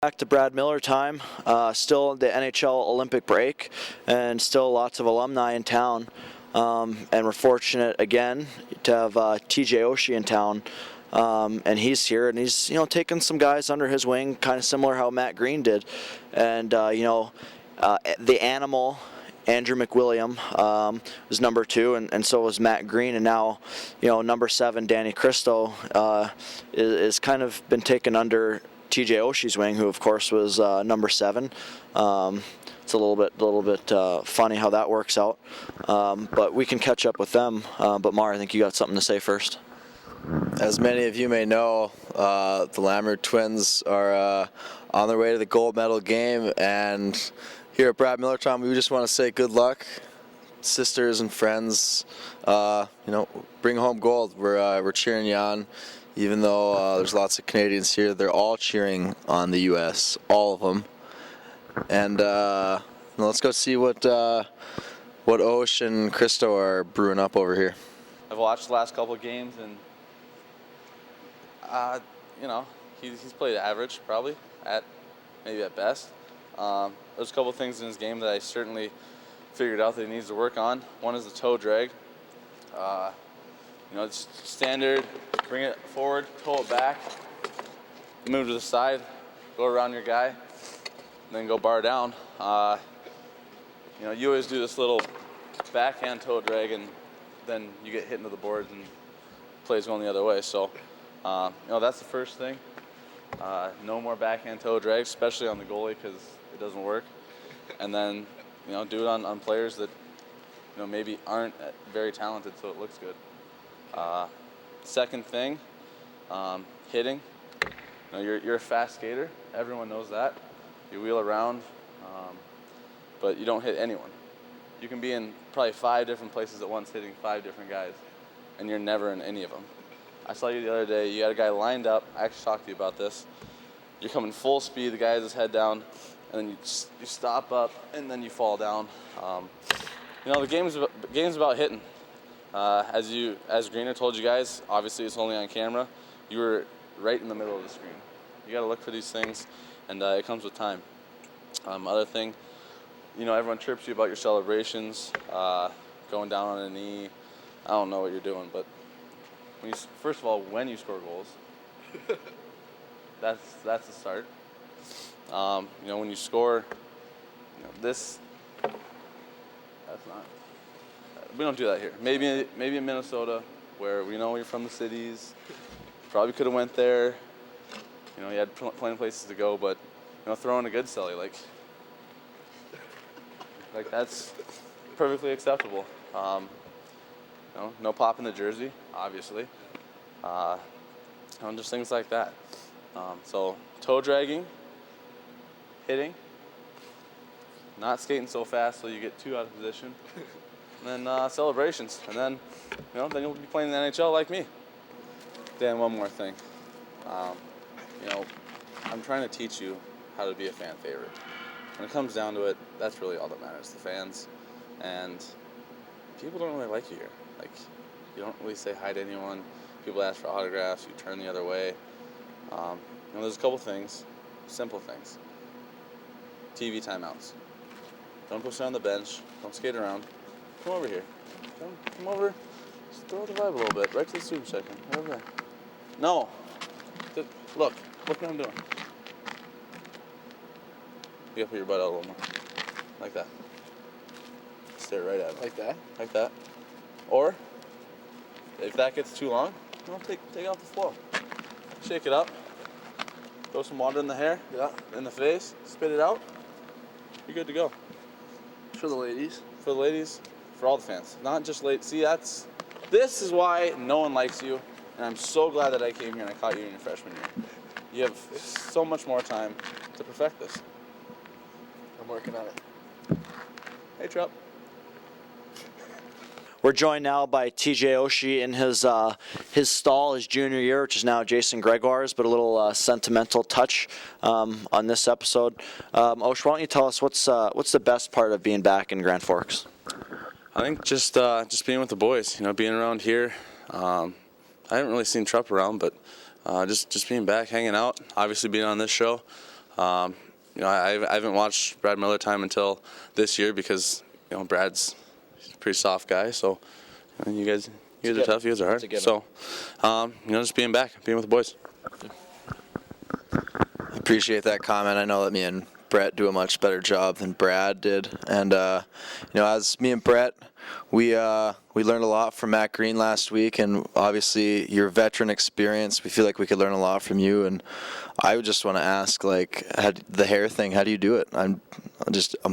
Back to Brad Miller time, still the NHL Olympic break, and still lots of alumni in town. And we're fortunate again to have TJ Oshie in town, and he's here, and he's taking some guys under his wing, kind of similar how Matt Green did, and the animal. Andrew McWilliam was number 2, and so was Matt Green, and now, number 7, Danny Cristo, is kind of been taken under TJ Oshie's wing, who of course was number 7. It's a little bit funny how that works out, but we can catch up with them. But Mar, I think you got something to say first. As many of you may know, the Lammert twins are on their way to the gold medal game, and here at Brad Miller Time, we just want to say good luck, sisters and friends. Bring home gold. We're cheering you on, even though there's lots of Canadians here. They're all cheering on the U.S., all of them. And let's go see what Osh and Cristo are brewing up over here. I've watched the last couple of games, and he's played average, probably maybe at best. There's a couple things in his game that I certainly figured out that he needs to work on. One is the toe drag. It's standard, bring it forward, toe it back, move to the side, go around your guy, and then go bar down. You always do this little backhand toe drag, and then you get hit into the boards and plays going the other way. So, that's the first thing. No more backhand toe drag, especially on the goalie, because it doesn't work. And then, do it on players that, maybe aren't very talented, so it looks good. Second thing, hitting. You're a fast skater. Everyone knows that. You wheel around, but you don't hit anyone. You can be in probably 5 different places at once, hitting 5 different guys, and you're never in any of them. I saw you the other day. You had a guy lined up. I actually talked to you about this. You're coming full speed. The guy has his head down, and then you stop up, and then you fall down. The game's about hitting. As Greener told you guys, obviously it's only on camera. You were right in the middle of the screen. You got to look for these things, and it comes with time. Other thing, everyone trips you about your celebrations, going down on a knee. I don't know what you're doing, but first of all, when you score goals, that's the start. When you score, that's not. We don't do that here. Maybe in Minnesota, where we know you're from the cities. Probably could have went there. You had plenty of places to go, but throwing a good celly, like that's perfectly acceptable. No pop in the jersey, obviously. Just things like that. So toe dragging, hitting, not skating so fast so you get too out of position, and then celebrations, and then then you'll be playing in the NHL like me. Dan, one more thing. I'm trying to teach you how to be a fan favorite. When it comes down to it, that's really all that matters, the fans. And people don't really like you here. You don't really say hi to anyone. People ask for autographs, you turn the other way. There's a couple things, simple things. TV timeouts. Don't go sit on the bench. Don't skate around. Come over here. Come over. Just throw the vibe a little bit. Right to the student section. Right over there. No. Look what I'm doing. You gotta put your butt out a little more. Like that. Stare right at it. Like that? Like that. Or, if that gets too long, take it off the floor. Shake it up. Throw some water in the hair. Yeah. In the face. Spit it out. You're good to go. For the ladies. For the ladies. For all the fans. Not just ladies. See, this is why no one likes you. And I'm so glad that I came here and I caught you in your freshman year. You have so much more time to perfect this. I'm working on it. Hey, Trup. We're joined now by TJ Oshie in his stall, his junior year, which is now Jason Gregoire's, but a little sentimental touch on this episode. Osh, why don't you tell us what's the best part of being back in Grand Forks? I think just being with the boys, being around here. I haven't really seen Trupp around, but just being back, hanging out, obviously being on this show. You know, I haven't watched Brad Miller time until this year because, you know, Brad's a pretty soft guy. So, I mean, you guys are tough. You guys are hard. So, you know, just being back, being with the boys. Appreciate that comment. I know that me and Brett do a much better job than Brad did, and you know, as me and Brett, we learned a lot from Matt Green last week, and obviously your veteran experience. We feel like we could learn a lot from you, and I would just want to ask, like, the hair thing. How do you do it? I'm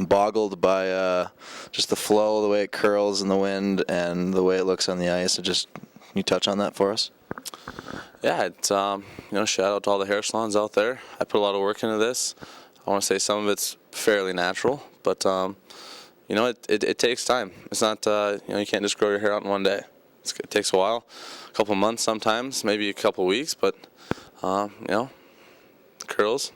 boggled by just the flow, the way it curls in the wind, and the way it looks on the ice. So just can you touch on that for us? Yeah, it's you know, shout out to all the hair salons out there. I put a lot of work into this. I want to say some of it's fairly natural, but you know, it takes time. It's not you know, you can't just grow your hair out in one day. It takes a while, a couple months sometimes, maybe a couple weeks, but you know, curls,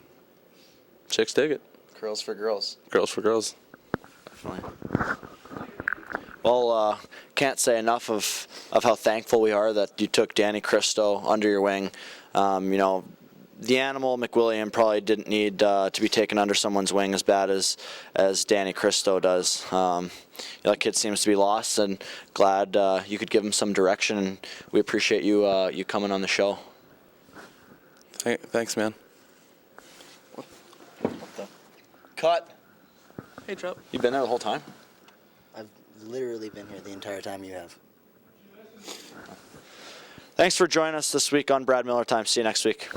chicks dig it. Curls for girls. Girls for girls. Definitely. Well, can't say enough of how thankful we are that you took Danny Cristo under your wing. You know, the animal McWilliam probably didn't need to be taken under someone's wing as bad as Danny Cristo does. That kid seems to be lost, and glad you could give him some direction. And we appreciate you coming on the show. Thanks, man. Cut. Hey, Drop. You been there the whole time? I've literally been here the entire time you have. Thanks for joining us this week on Brad Miller Time. See you next week.